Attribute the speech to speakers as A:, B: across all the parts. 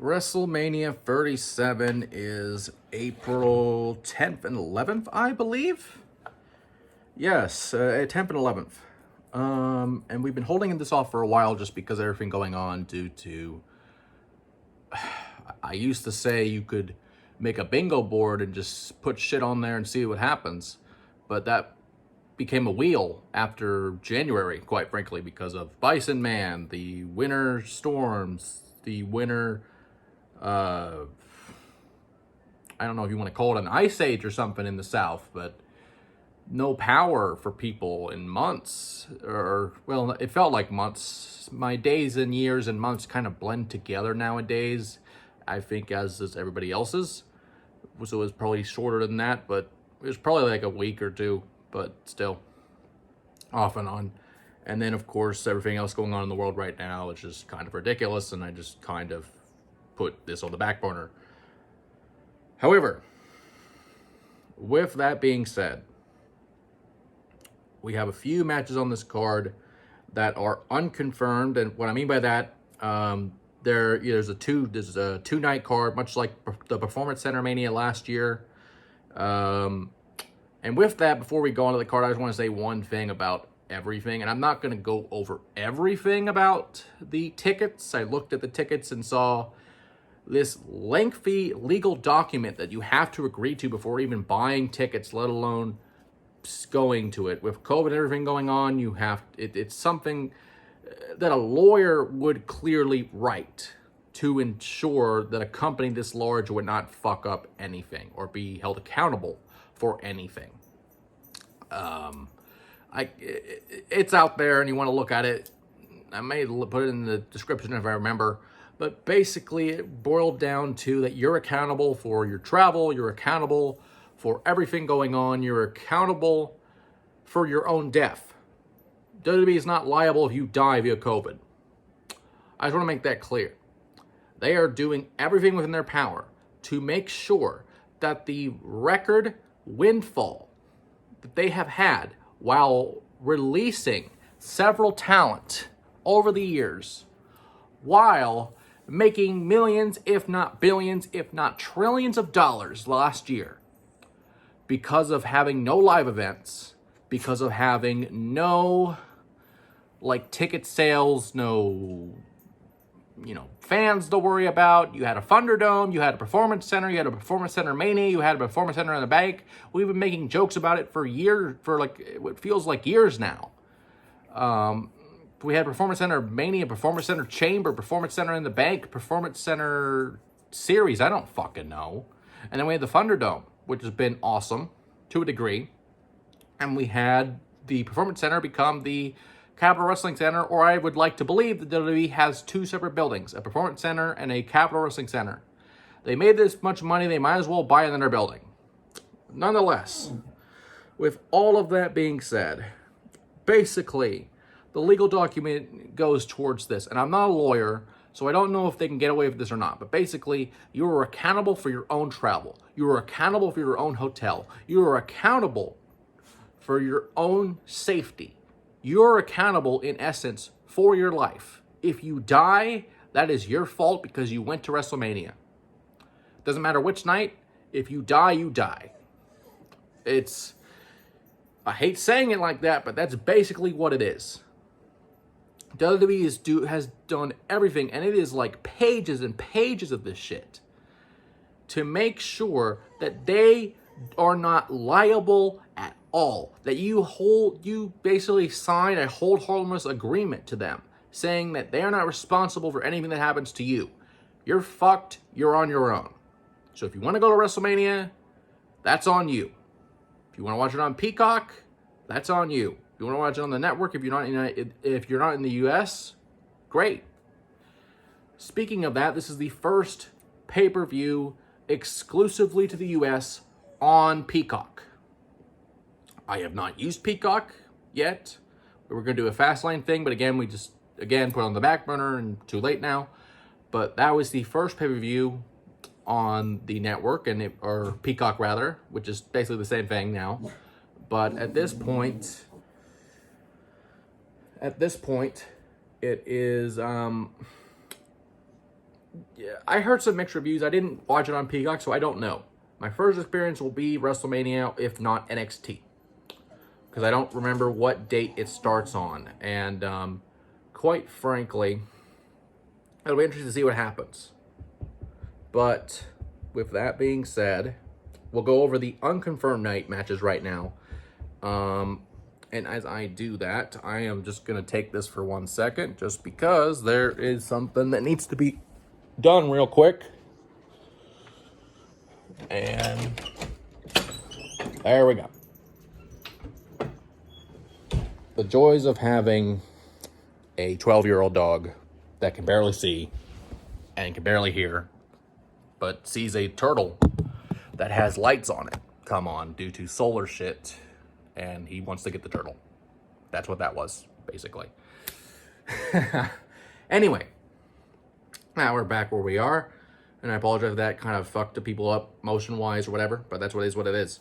A: WrestleMania 37 is April 10th and 11th, I believe. Yes, 10th and 11th. And we've been holding this off for a while just because of everything going on due to... I used to say you could make a bingo board and just put shit on there and see what happens. But that became a wheel after January, quite frankly, because of Bison Man, the winter storms, the winter... I don't know if you want to call it an ice age or something in the South, but no power for people in months, or, well, it felt like months. My days and years and months kind of blend together nowadays, I think, as does everybody else's. So it was probably shorter than that, but it was probably like a week or two, but still, off and on. And then, of course, everything else going on in the world right now is just kind of ridiculous, and I just kind of put this on the back burner. However, with that being said, we have a few matches on this card that are unconfirmed, and what I mean by that, there's a two-night card, much like the Performance Center Mania last year. And with that, before we go on to the card, I just want to say one thing about everything, and I'm not going to go over everything about the tickets. I looked at the tickets and saw this lengthy legal document that you have to agree to before even buying tickets, let alone going to it. With COVID and everything going on, it's something that a lawyer would clearly write to ensure that a company this large would not fuck up anything or be held accountable for anything. It's out there and you want to look at it. I may put it in the description if I remember. But basically, it boiled down to that you're accountable for your travel, you're accountable for everything going on, you're accountable for your own death. WWE is not liable if you die via COVID. I just want to make that clear. They are doing everything within their power to make sure that the record windfall that they have had while releasing several talent over the years, while making millions, if not billions, if not trillions of dollars last year because of having no live events, because of having no, ticket sales, no, fans to worry about. You had a ThunderDome, you had a Performance Center, you had a Performance Center Mania, you had a Performance Center in the bank. We've been making jokes about it for years, what feels like years now. We had Performance Center Mania, Performance Center Chamber, Performance Center in the Bank, Performance Center Series. I don't fucking know. And then we had the ThunderDome, which has been awesome to a degree. And we had the Performance Center become the Capital Wrestling Center, or I would like to believe that WWE has two separate buildings, a Performance Center and a Capital Wrestling Center. They made this much money, they might as well buy another building. Nonetheless, with all of that being said, basically, the legal document goes towards this. And I'm not a lawyer, so I don't know if they can get away with this or not. But basically, you are accountable for your own travel. You are accountable for your own hotel. You are accountable for your own safety. You are accountable, in essence, for your life. If you die, that is your fault because you went to WrestleMania. Doesn't matter which night. If you die, you die. I hate saying it like that, but that's basically what it is. WWE has done everything, and it is like pages and pages of this shit, to make sure that they are not liable at all. That you basically sign a hold harmless agreement to them, saying that they are not responsible for anything that happens to you. You're fucked, you're on your own. So if you want to go to WrestleMania, that's on you. If you want to watch it on Peacock, that's on you. If you want to watch it on the network, if you're not in the US, great. Speaking of that, this is the first pay-per-view exclusively to the US on Peacock. I have not used Peacock yet. We were going to do a Fastlane thing, but again, we just put it on the back burner and too late now. But that was the first pay-per-view on the network, or Peacock rather, which is basically the same thing now. But at this point, it is yeah, I heard some mixed reviews. I didn't watch it on Peacock, so I don't know. My first experience will be WrestleMania, if not NXT, because I don't remember what date it starts on. And quite frankly, it'll be interesting to see what happens. But with that being said, we'll go over the unconfirmed night matches right now. And as I do that, I am just going to take this for 1 second, just because there is something that needs to be done real quick. And there we go. The joys of having a 12-year-old dog that can barely see and can barely hear, but sees a turtle that has lights on it come on due to solar shit, and he wants to get the turtle. That's what that was, basically. Anyway, now we're back where we are, and I apologize if that kind of fucked the people up motion-wise or whatever, but that's what it is.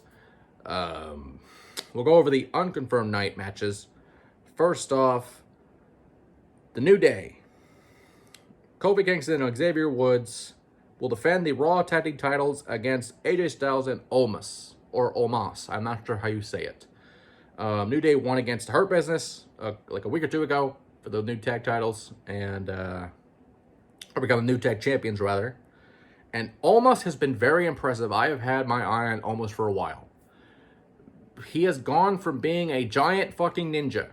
A: We'll go over the unconfirmed night matches. First off, the New Day. Kofi Kingston and Xavier Woods will defend the Raw Tag Team titles against AJ Styles and Omos, or Omos. I'm not sure how you say it. New Day won against the Hurt Business like a week or two ago for the new tag titles, and or become the new tag champions, rather. And Omos has been very impressive. I have had my eye on Omos for a while. He has gone from being a giant fucking ninja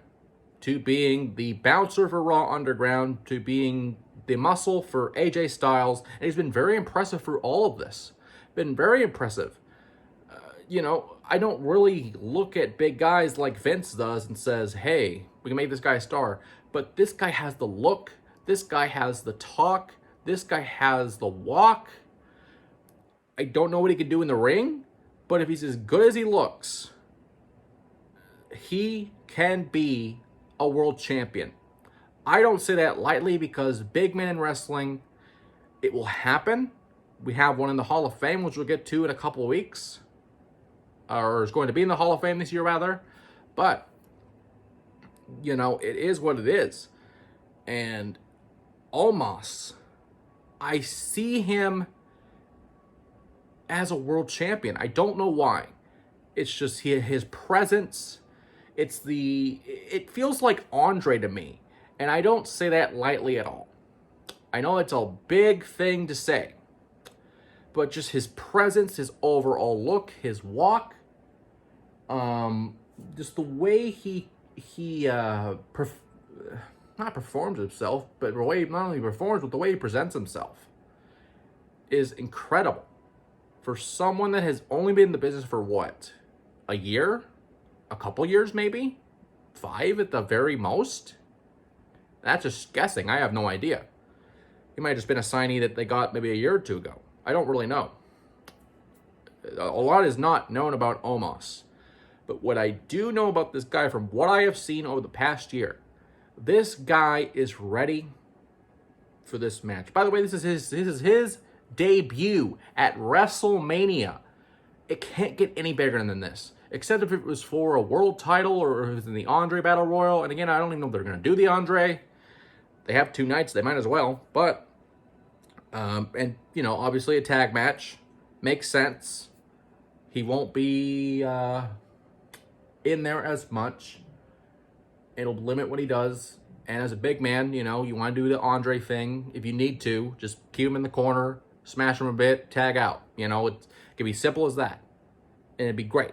A: to being the bouncer for Raw Underground to being the muscle for AJ Styles, and he's been very impressive through all of this. Been very impressive. You know, I don't really look at big guys like Vince does and says, hey, we can make this guy a star. But this guy has the look. This guy has the talk. This guy has the walk. I don't know what he can do in the ring, but if he's as good as he looks, he can be a world champion. I don't say that lightly, because big men in wrestling, it will happen. We have one in the Hall of Fame, which we'll get to in a couple of weeks. Or is going to be in the Hall of Fame this year, rather. But, you know, it is what it is. And Omos, I see him as a world champion. I don't know why. It's just his presence. It feels like Andre to me. And I don't say that lightly at all. I know it's a big thing to say. But just his presence, his overall look, his walk, just the way he not performs himself, but the way not only performs, but the way he presents himself is incredible. For someone that has only been in the business for what? A year? A couple years maybe? 5 at the very most? That's just guessing. I have no idea. He might have just been a signee that they got maybe a year or two ago. I don't really know. A lot is not known about Omos. But what I do know about this guy, from what I have seen over the past year, this guy is ready for this match. By the way, this is his debut at WrestleMania. It can't get any bigger than this. Except if it was for a world title, or if it was in the Andre Battle Royal. And again, I don't even know if they're going to do the Andre. They have 2 nights, they might as well. But, and, you know, obviously a tag match makes sense. He won't be in there as much. It'll limit what he does. And as a big man, you know, you want to do the Andre thing. If you need to, just keep him in the corner, smash him a bit, tag out. You know, it can be simple as that. And it'd be great.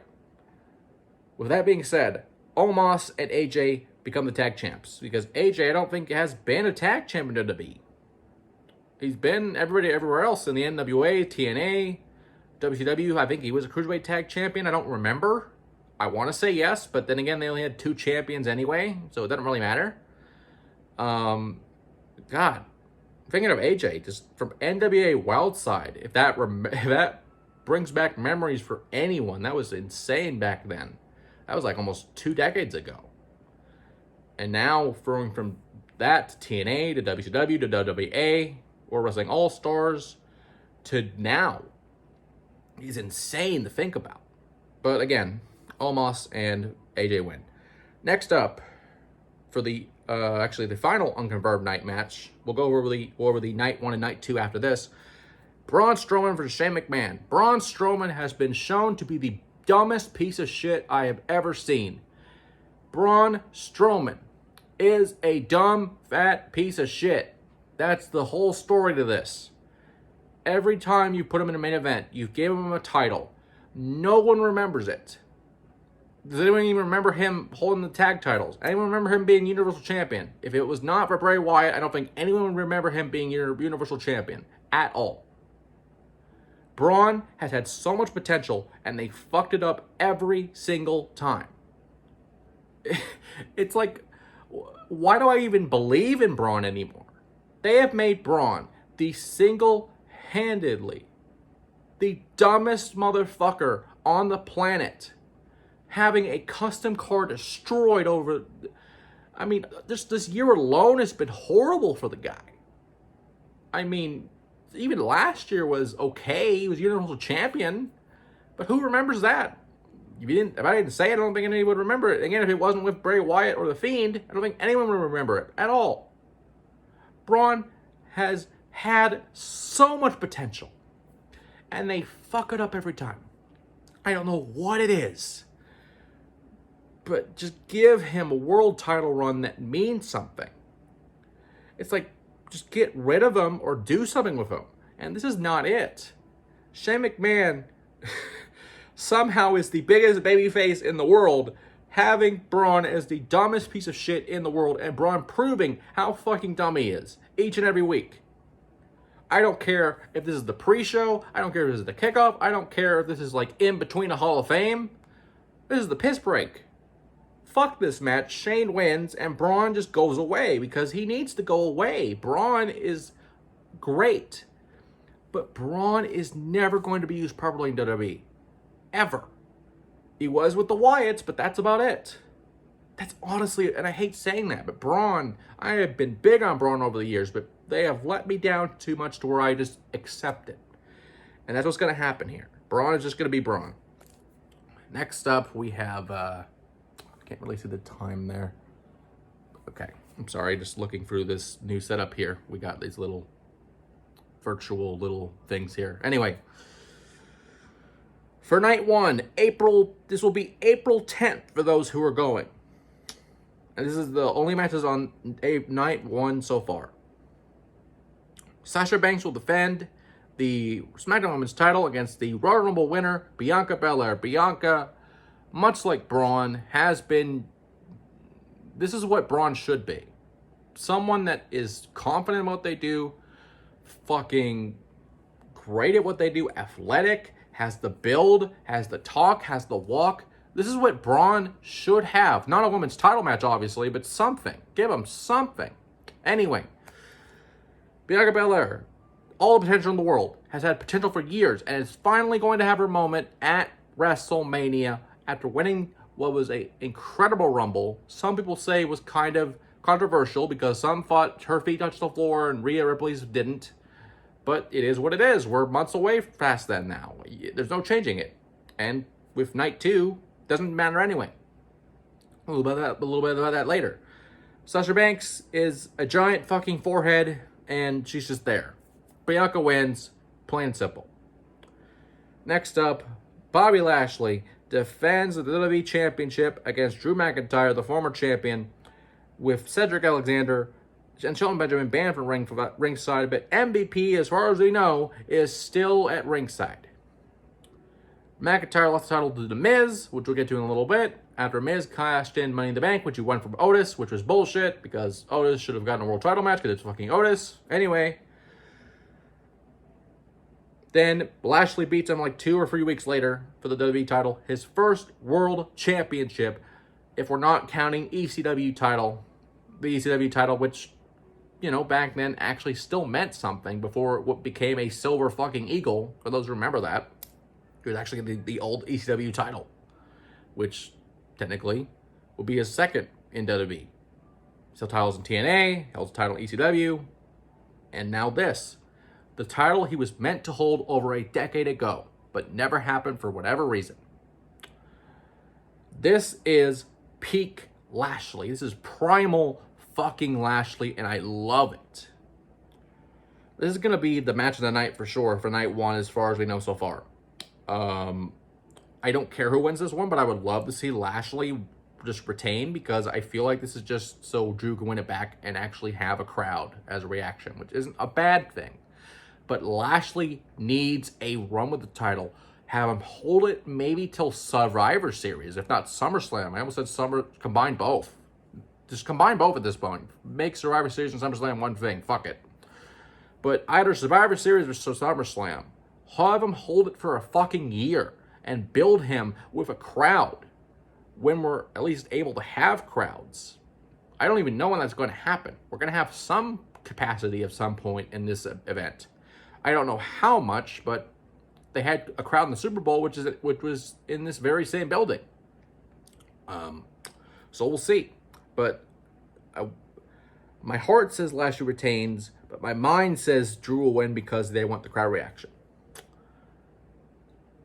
A: With that being said, Omos and AJ become the tag champs. Because AJ, I don't think, has been a tag champion to be. He's been everywhere else in the NWA, TNA, WCW. I think he was a Cruiserweight tag champion. I don't remember. I want to say yes, but then again, they only had 2 champions anyway, so it doesn't really matter. God, thinking of AJ, just from NWA Wildside, if that brings back memories for anyone, that was insane back then. That was like almost 2 decades ago. And now, from that to TNA, to WCW, to WWE, or Wrestling All-Stars, to now, is insane to think about. But again, Omos and AJ win. Next up, for the actually the final unconfirmed night match. We'll go over the night 1 and night 2 after this. Braun Strowman versus Shane McMahon. Braun Strowman has been shown to be the dumbest piece of shit I have ever seen. Braun Strowman is a dumb, fat piece of shit. That's the whole story to this. Every time you put him in a main event, you gave him a title. No one remembers it. Does anyone even remember him holding the tag titles? Anyone remember him being Universal Champion? If it was not for Bray Wyatt, I don't think anyone would remember him being Universal Champion at all. Braun has had so much potential, and they fucked it up every single time. It's like, why do I even believe in Braun anymore? They have made Braun the single-handedly the dumbest motherfucker on the planet, having a custom car destroyed over... I mean, this year alone has been horrible for the guy. I mean, even last year was okay. He was Universal Champion. But who remembers that? If I didn't say it, I don't think anyone would remember it. Again, if it wasn't with Bray Wyatt or The Fiend, I don't think anyone would remember it at all. Braun has had so much potential, and they fuck it up every time. I don't know what it is, but just give him a world title run that means something. It's like, just get rid of him or do something with him. And this is not it. Shane McMahon somehow is the biggest babyface in the world, having Braun as the dumbest piece of shit in the world, and Braun proving how fucking dumb he is each and every week. I don't care if this is the pre-show. I don't care if this is the kickoff. I don't care if this is like in between a Hall of Fame. This is the piss break. Fuck this match. Shane wins, and Braun just goes away because he needs to go away. Braun is great, but Braun is never going to be used properly in WWE. Ever. He was with the Wyatts, but that's about it. That's honestly, and I hate saying that, but Braun, I have been big on Braun over the years, but they have let me down too much to where I just accept it. And that's what's going to happen here. Braun is just going to be Braun. Next up, we have... I can't really see the time there. Okay, I'm sorry, just looking through this new setup here. We got these little virtual little things here. Anyway, for night 1, this will be April 10th for those who are going. And this is the only matches on night 1 so far. Sasha Banks will defend the SmackDown Women's title against the Royal Rumble winner, Bianca Belair. Bianca, much like Braun, has been... This is what Braun should be. Someone that is confident in what they do, fucking great at what they do, athletic, has the build, has the talk, has the walk. This is what Braun should have. Not a women's title match, obviously, but something. Give him something. Anyway, Bianca Belair, all the potential in the world, has had potential for years, and is finally going to have her moment at WrestleMania after winning what was an incredible Rumble. Some people say was kind of controversial because some thought her feet touched the floor and Rhea Ripley's didn't. But it is what it is. We're months away past that now. There's no changing it. And with night 2, doesn't matter anyway. A little bit about that later. Sasha Banks is a giant fucking forehead, and she's just there. Bianca wins, plain and simple. Next up, Bobby Lashley defends the WWE Championship against Drew McIntyre, the former champion, with Cedric Alexander and Shelton Benjamin banned from ringside, but MVP, as far as we know, is still at ringside. McIntyre lost the title to The Miz, which we'll get to in a little bit, after Miz cashed in Money in the Bank, which he won from Otis, which was bullshit, because Otis should have gotten a world title match, because it's fucking Otis. Anyway, then Lashley beats him like 2 or 3 weeks later for the WWE title, his first world championship, if we're not counting ECW title, the ECW title, which, you know, back then actually still meant something before what became a silver fucking eagle, for those who remember that. It was actually the old ECW title, which technically would be his second in WWE. Still titles in TNA, held the title in ECW, and now this. The title he was meant to hold over a decade ago, but never happened for whatever reason. This is peak Lashley. This is primal fucking Lashley, and I love it. This is going to be the match of the night for sure for night one as far as we know so far. I don't care who wins this one, but I would love to see Lashley just retain because I feel like this is just so Drew can win it back and actually have a crowd as a reaction, which isn't a bad thing. But Lashley needs a run with the title. Have him hold it maybe till Survivor Series, if not SummerSlam. I almost said combine both. Just combine both at this point. Make Survivor Series and SummerSlam one thing. Fuck it. But either Survivor Series or SummerSlam. Have him hold it for a fucking year and build him with a crowd when we're at least able to have crowds. I don't even know when that's going to happen. We're going to have some capacity at some point in this event. I don't know how much, but they had a crowd in the Super Bowl, which was in this very same building. So we'll see. But my heart says Lashley retains, but my mind says Drew will win because they want the crowd reaction.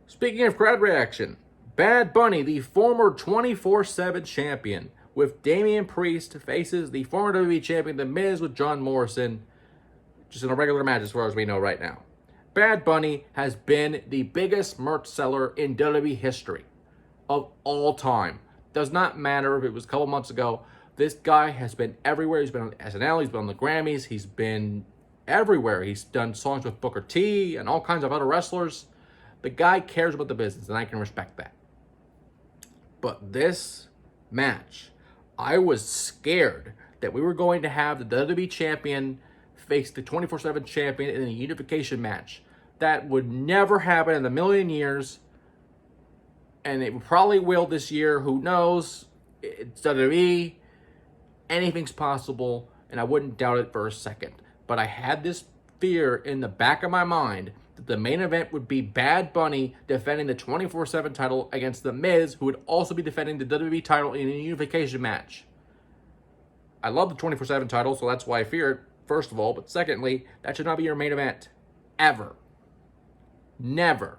A: Speaking of crowd reaction, Bad Bunny, the former 24/7 champion, with Damian Priest, faces the former WWE champion, The Miz, with John Morrison, just in a regular match as far as we know right now. Bad Bunny has been the biggest merch seller in WWE history of all time. Does not matter if it was a couple months ago. This guy has been everywhere. He's been on SNL. He's been on the Grammys. He's been everywhere. He's done songs with Booker T and all kinds of other wrestlers. The guy cares about the business, and I can respect that. But this match, I was scared that we were going to have the WWE champion face the 24/7 champion in a unification match. That would never happen in a million years. And it probably will this year. Who knows? It's WWE. Anything's possible. And I wouldn't doubt it for a second. But I had this fear in the back of my mind that the main event would be Bad Bunny defending the 24/7 title against The Miz, who would also be defending the WWE title in a unification match. I love the 24/7 title, so that's why I fear it, first of all. But secondly, that should not be your main event. Ever. Never.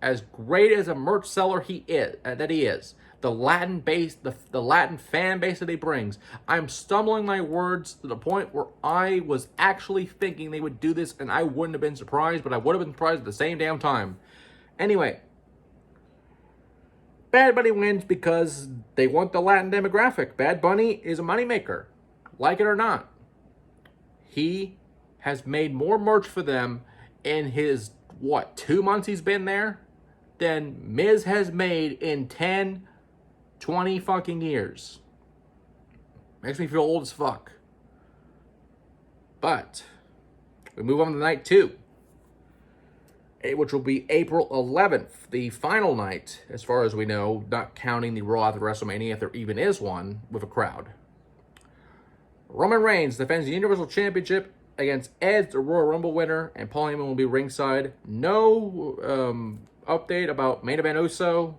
A: As great as a merch seller he is, the Latin base, the Latin fan base that he brings, I'm stumbling my words to the point where I was actually thinking they would do this, and I wouldn't have been surprised, but I would have been surprised at the same damn time. Anyway, Bad Bunny wins because they want the Latin demographic. Bad Bunny is a moneymaker, like it or not. He has made more merch for them in his, 2 months he's been there, than Miz has made in 10, 20 fucking years. Makes me feel old as fuck. But we move on to night 2, which will be April 11th, the final night, as far as we know, not counting the Raw after WrestleMania, if there even is one, with a crowd. Roman Reigns defends the Universal Championship against Edge, the Royal Rumble winner, and Paul Heyman will be ringside. No update about main event Uso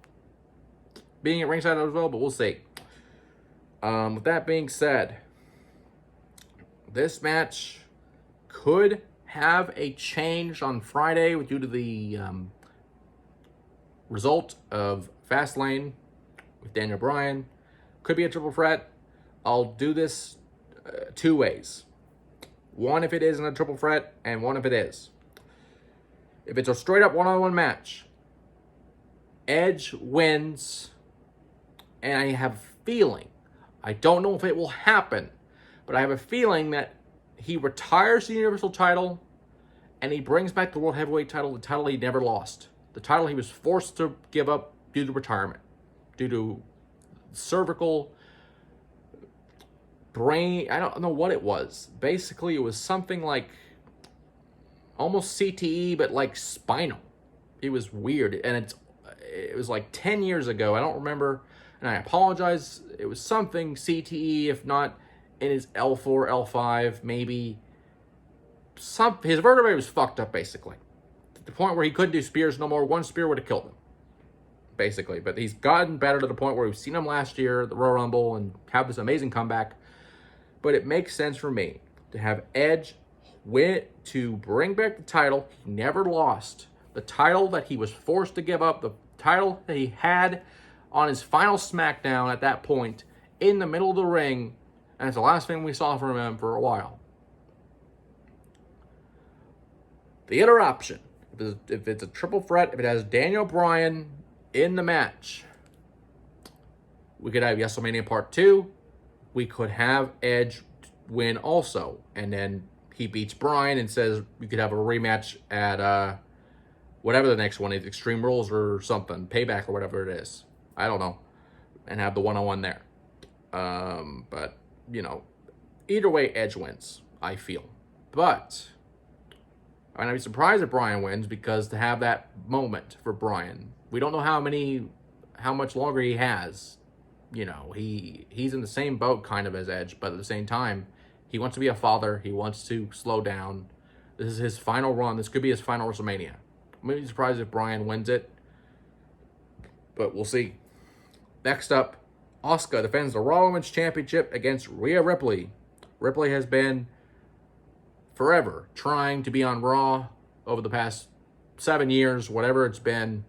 A: being at ringside as well, but we'll see. With that being said, this match could have a change on Friday due to the result of Fastlane with Daniel Bryan. Could be a triple threat. I'll do this 2 ways. One if it isn't a triple threat, and one if it is. If it's a straight up one-on-one match, Edge wins, and I have a feeling, I don't know if it will happen, but I have a feeling that he retires the Universal title and he brings back the World Heavyweight title, the title he never lost. The title he was forced to give up due to retirement, due to cervical brain, I don't know what it was. Basically, it was something like almost CTE, but like spinal. It was weird, and it was like 10 years ago. I don't remember, and I apologize. It was something CTE, if not in his L4, L5, maybe. His vertebrae was fucked up, basically. To the point where he couldn't do spears no more. One spear would have killed him, basically. But he's gotten better to the point where we've seen him last year at the Royal Rumble and have this amazing comeback. But it makes sense for me to have Edge win, to bring back the title he never lost. The title that he was forced to give up, the title that he had on his final SmackDown at that point, in the middle of the ring, And it's the last thing we saw from him for a while. The other option, if it's a triple threat, if it has Daniel Bryan in the match, we could have WrestleMania Part 2. We could have Edge win also. And then he beats Bryan and says we could have a rematch at whatever the next one is, Extreme Rules or something, Payback or whatever it is. I don't know. And have the one-on-one there. But, you know, either way, Edge wins, I feel. But I'd be surprised if Bryan wins, because to have that moment for Bryan, we don't know how much longer he has. You know, he's in the same boat kind of as Edge, but at the same time, he wants to be a father. He wants to slow down. This is his final run. This could be his final WrestleMania. I'm going to be surprised if Bryan wins it, but we'll see. Next up, Asuka defends the Raw Women's Championship against Rhea Ripley. Ripley has been forever trying to be on Raw over the past 7 years, whatever it's been.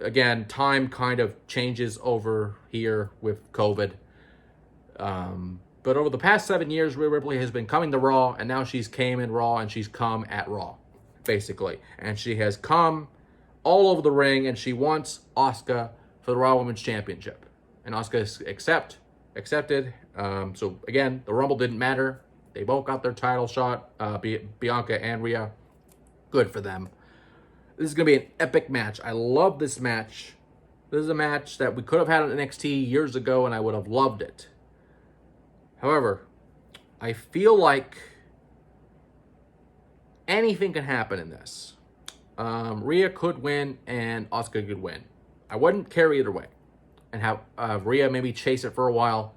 A: Again, time kind of changes over here with COVID. But over the past 7 years, Rhea Ripley has been coming to Raw, and now she's came in Raw, and she's come at Raw, basically. And she has come all over the ring, and she wants Asuka for the Raw Women's Championship. And Asuka is accepted. So, again, the Rumble didn't matter. They both got their title shot, Bianca and Rhea. Good for them. This is going to be an epic match. I love this match. This is a match that we could have had on NXT years ago, and I would have loved it. However, I feel like anything can happen in this. Rhea could win, and Asuka could win. I wouldn't care either way. And have Rhea maybe chase it for a while.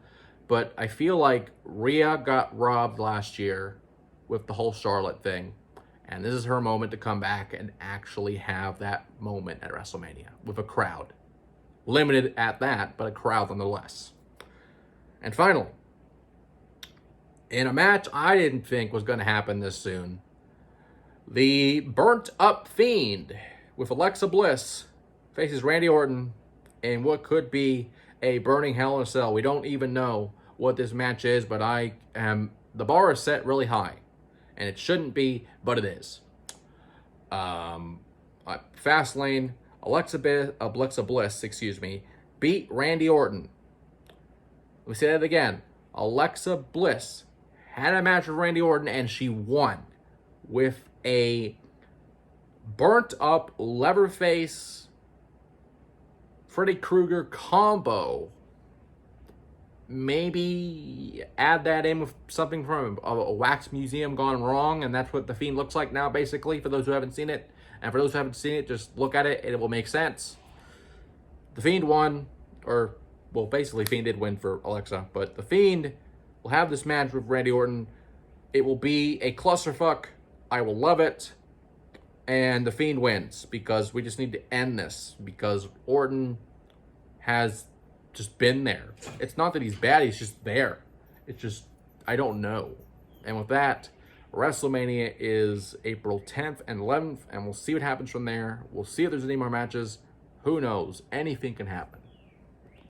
A: But I feel like Rhea got robbed last year with the whole Charlotte thing. And this is her moment to come back and actually have that moment at WrestleMania with a crowd. Limited at that, but a crowd nonetheless. And finally, in a match I didn't think was going to happen this soon, the burnt up Fiend with Alexa Bliss faces Randy Orton in what could be a burning Hell in a Cell. We don't even know what this match is, but the bar is set really high. And it shouldn't be, but it is. Fastlane, Alexa Bliss, beat Randy Orton. Let me say that again. Alexa Bliss had a match with Randy Orton, and she won with a burnt up Leatherface Freddy Krueger combo. Maybe add that in with something from a wax museum gone wrong, and that's what the Fiend looks like now, basically, for those who haven't seen it. And for those who haven't seen it, just look at it, and it will make sense. The Fiend won, or, well, basically, Fiend did win for Alexa, but the Fiend will have this match with Randy Orton. It will be a clusterfuck. I will love it. And the Fiend wins, because we just need to end this, because Orton has just been there. It's not that he's bad, he's just there. It's just, I don't know. And with that, WrestleMania is April 10th and 11th, and we'll see what happens from there. We'll see if there's any more matches. Who knows? Anything can happen.